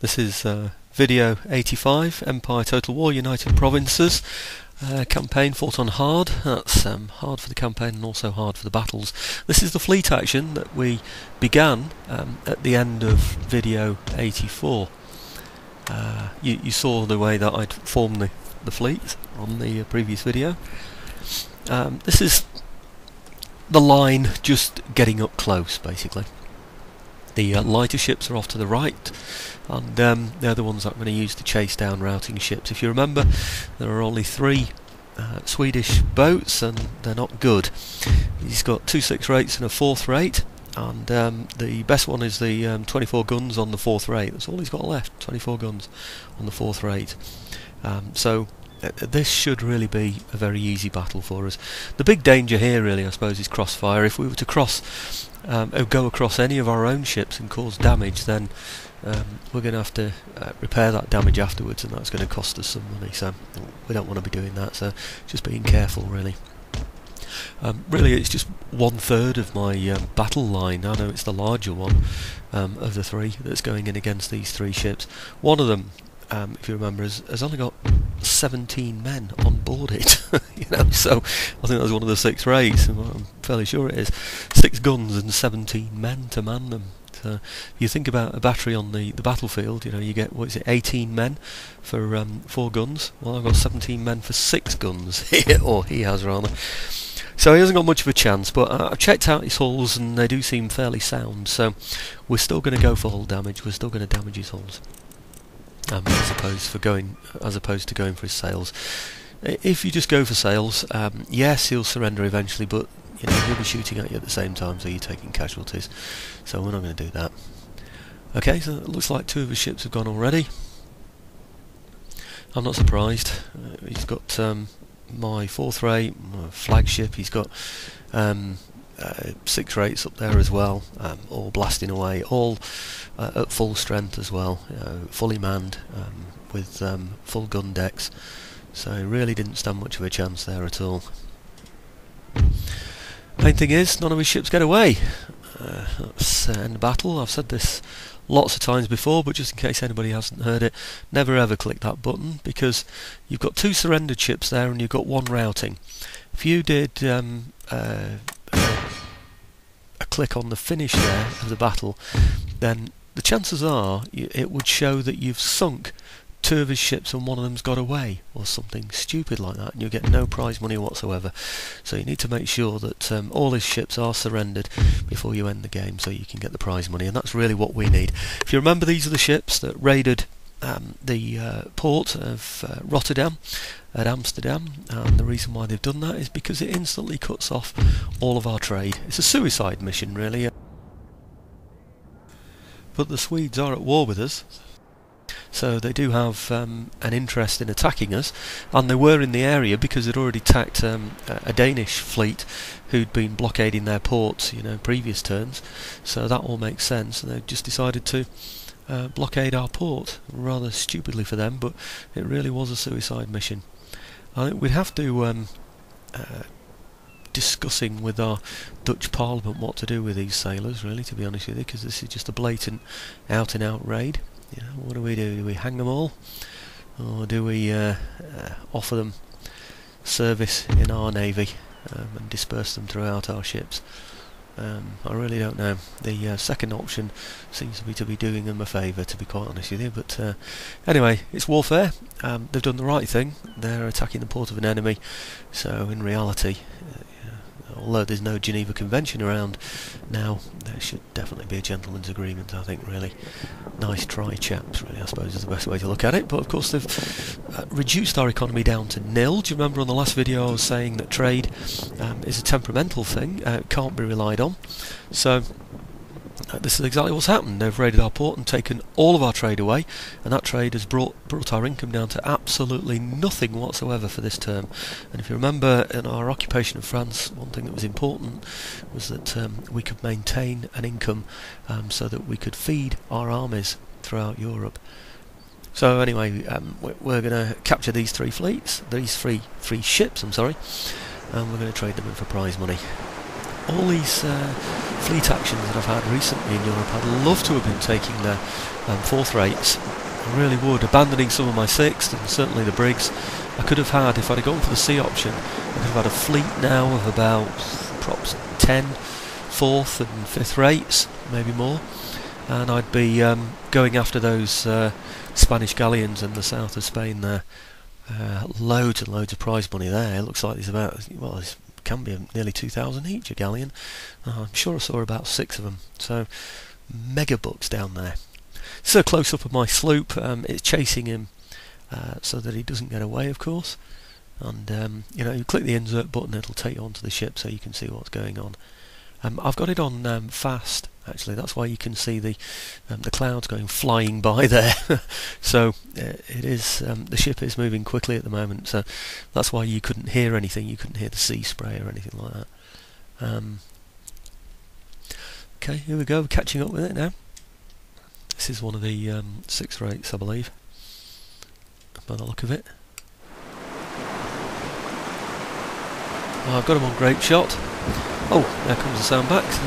This is video 85, Empire Total War United Provinces. Campaign fought on hard. That's hard for the campaign and also hard for the battles. This is the fleet action that we began at the end of video 84. You saw the way that I'd formed the fleet on the previous video. This is the line just getting up close, basically. The lighter ships are off to the right, and they're the ones that I'm going to use to chase down routing ships. If you remember, there are only 3 Swedish boats, and they're not good. He's got 2 6-rates and a 4th rate, and the best one is the 24 guns on the 4th rate. That's all he's got left, 24 guns on the 4th rate. So this should really be a very easy battle for us. The big danger here, really, I suppose, is crossfire. If we were to go across any of our own ships and cause damage, then we're going to have to repair that damage afterwards, and that's going to cost us some money. So we don't want to be doing that. So just being careful, really. Really, it's just 1/3 of my battle line. I know it's the larger one of the 3 that's going in against these 3 ships. One of them, if you remember, has only got 17 men on board it. So I think that's one of the 6 rates. I'm fairly sure it is. 6 guns and 17 men to man them. So you think about a battery on the battlefield. You get, what is it, 18 men for 4 guns. Well, I've got 17 men for 6 guns here, or he has rather. So he hasn't got much of a chance, but I've checked out his hulls and they do seem fairly sound. So we're still going to go for hull damage. We're still going to damage his hulls. As opposed to going for his sails. If you just go for sails, yes, he'll surrender eventually, but he'll be shooting at you at the same time, so you're taking casualties. So we're not going to do that. Okay, so it looks like 2 of his ships have gone already. I'm not surprised. He's got my 4th rate, my flagship. He's got 6 rates up there as well, all blasting away, all at full strength as well, fully manned, with full gun decks. So he really didn't stand much of a chance there at all. Main thing is, none of his ships get away. Let's end the battle. I've said this lots of times before, but just in case anybody hasn't heard it, never ever click that button, because you've got 2 surrendered ships there and you've got 1 routing. If you did a click on the finish there of the battle, then the chances are it would show that you've sunk 2 of his ships and 1 of them's got away, or something stupid like that, and you'll get no prize money whatsoever. So you need to make sure that all his ships are surrendered before you end the game, so you can get the prize money, and that's really what we need. If you remember, these are the ships that raided the port of Rotterdam at Amsterdam, and the reason why they've done that is because it instantly cuts off all of our trade. It's a suicide mission, really. But the Swedes are at war with us, so they do have an interest in attacking us, and they were in the area because they'd already attacked a Danish fleet who'd been blockading their ports, previous turns. So that all makes sense, and they've just decided to blockade our port, rather stupidly for them, but it really was a suicide mission. I think we'd have to discussing with our Dutch Parliament what to do with these sailors, really, to be honest with you, because this is just a blatant out-and-out raid. What do? Do we hang them all, or do we offer them service in our navy and disperse them throughout our ships? I really don't know. The second option seems to be doing them a favour, to be quite honest with you. But anyway, it's warfare. They've done the right thing. They're attacking the port of an enemy. So in reality, although there's no Geneva Convention around now, there should definitely be a gentleman's agreement, I think, really. Nice try, chaps, really, I suppose is the best way to look at it. But of course they've reduced our economy down to nil. Do you remember on the last video I was saying that trade is a temperamental thing, can't be relied on? So this is exactly what's happened. They've raided our port and taken all of our trade away, and that trade has brought our income down to absolutely nothing whatsoever for this term. And if you remember, in our occupation of France, one thing that was important was that we could maintain an income so that we could feed our armies throughout Europe. So anyway, we're going to capture these 3 fleets, these three ships, I'm sorry, and we're going to trade them in for prize money. all these fleet actions that I've had recently in Europe, I'd love to have been taking their fourth rates. I really would. Abandoning some of my sixth and certainly the brigs, I could have had, if I'd have gone for the C option, I could have had a fleet now of about perhaps 10 fourth and fifth rates, maybe more, and I'd be going after those Spanish galleons in the south of Spain there. Loads and loads of prize money there. It looks like there's about, well, it can be nearly 2,000 each a galleon. I'm sure I saw about 6 of them, so mega bucks down there. So close up of my sloop, it's chasing him so that he doesn't get away, of course. And you click the insert button, it'll take you onto the ship so you can see what's going on. I've got it on fast, actually. That's why you can see the clouds going flying by there. So it is the ship is moving quickly at the moment. So that's why you couldn't hear anything. You couldn't hear the sea spray or anything like that. Okay, here we go. We're catching up with it now. This is one of the 6 rates, I believe, by the look of it. I've got him on grape shot. Oh, there comes the sound back, so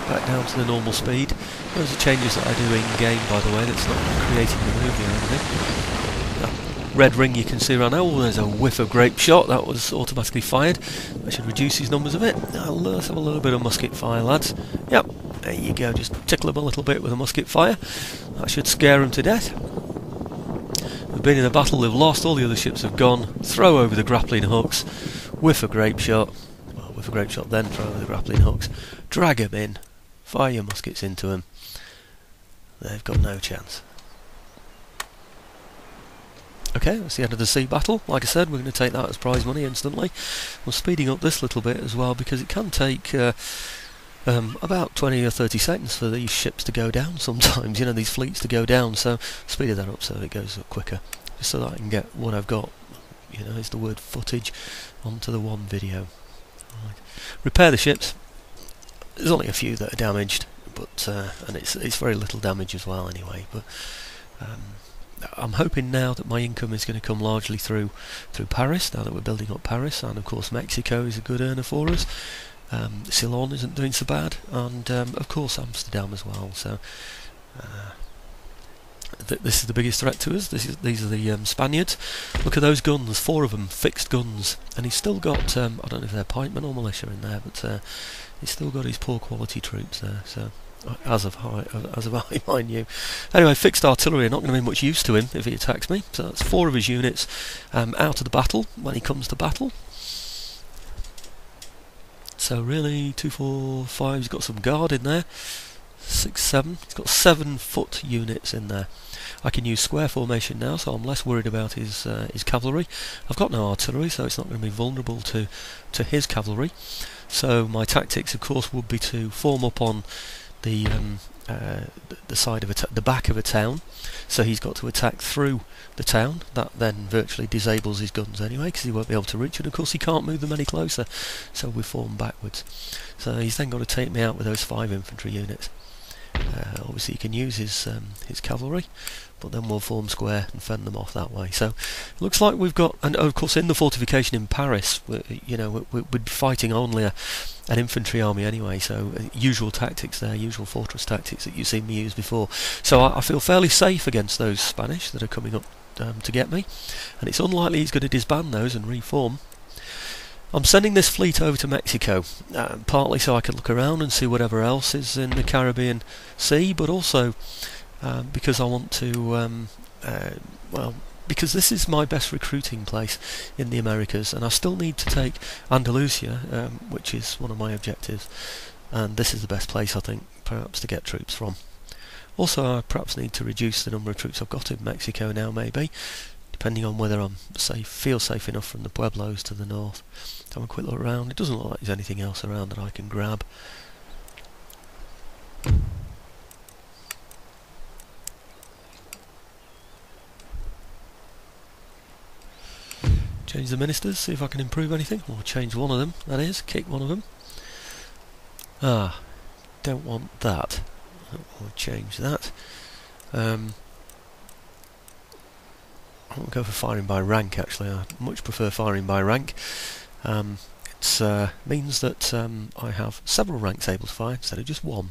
back down to the normal speed. Those are changes that I do in-game, by the way, that's not creating the movie or anything. That red ring you can see around there. Oh, there's a whiff of grape shot, that was automatically fired. That should reduce his numbers a bit. Let's have a little bit of musket fire, lads. Yep, there you go, just tickle him a little bit with a musket fire. That should scare him to death. We've been in a battle, they've lost, all the other ships have gone. Throw over the grappling hooks, whiff a grape shot. With a grape shot, then throw over the grappling hooks, drag him in, fire your muskets into him. They've got no chance. Okay, that's the end of the sea battle. Like I said, we're going to take that as prize money instantly. We're speeding up this little bit as well because it can take about 20 or 30 seconds for these ships to go down sometimes, these fleets to go down, so speeded that up so it goes up quicker, just so that I can get what I've got, is the word footage, onto the one video. Right. Repair the ships. There's only a few that are damaged, but and it's very little damage as well anyway. But I'm hoping now that my income is going to come largely through Paris. Now that we're building up Paris, and of course Mexico is a good earner for us. Ceylon isn't doing so bad, and of course Amsterdam as well. So this is the biggest threat to us. These are the Spaniards. Look at those guns, 4 of them, fixed guns, and he's still got, I don't know if they're pikemen or militia in there, but he's still got his poor quality troops there, so as of I mind you. Anyway, fixed artillery are not going to be much use to him if he attacks me, so that's 4 of his units out of the battle when he comes to battle. So really, 2, 4, 5, he's got some guard in there. 6, 7, he's got 7-foot units in there. I can use square formation now, so I'm less worried about his cavalry. I've got no artillery, so it's not going to be vulnerable to his cavalry. So my tactics, of course, would be to form up on the side of the back of a town. So he's got to attack through the town. That then virtually disables his guns anyway, because he won't be able to reach it. Of course, he can't move them any closer, so we form backwards. So he's then got to take me out with those 5 infantry units. Obviously, he can use his cavalry, but then we'll form square and fend them off that way. So it looks like we've got, and of course in the fortification in Paris, we'd be fighting only an infantry army anyway. So usual tactics there, usual fortress tactics that you've seen me use before. So I feel fairly safe against those Spanish that are coming up to get me, and it's unlikely he's going to disband those and reform. I'm sending this fleet over to Mexico, partly so I can look around and see whatever else is in the Caribbean Sea, but also because I want to, because this is my best recruiting place in the Americas, and I still need to take Andalusia, which is one of my objectives, and this is the best place, I think, perhaps to get troops from. Also, I perhaps need to reduce the number of troops I've got in Mexico now, maybe, depending on whether I'm feel safe enough from the Pueblos to the north. Have a quick look around. It doesn't look like there's anything else around that I can grab. Change the ministers, see if I can improve anything. Or change one of them, that is, kick one of them. Don't want that. I'll change that. I won't go for firing by rank, actually. I much prefer firing by rank. It means that I have several ranks able to fire instead of just one.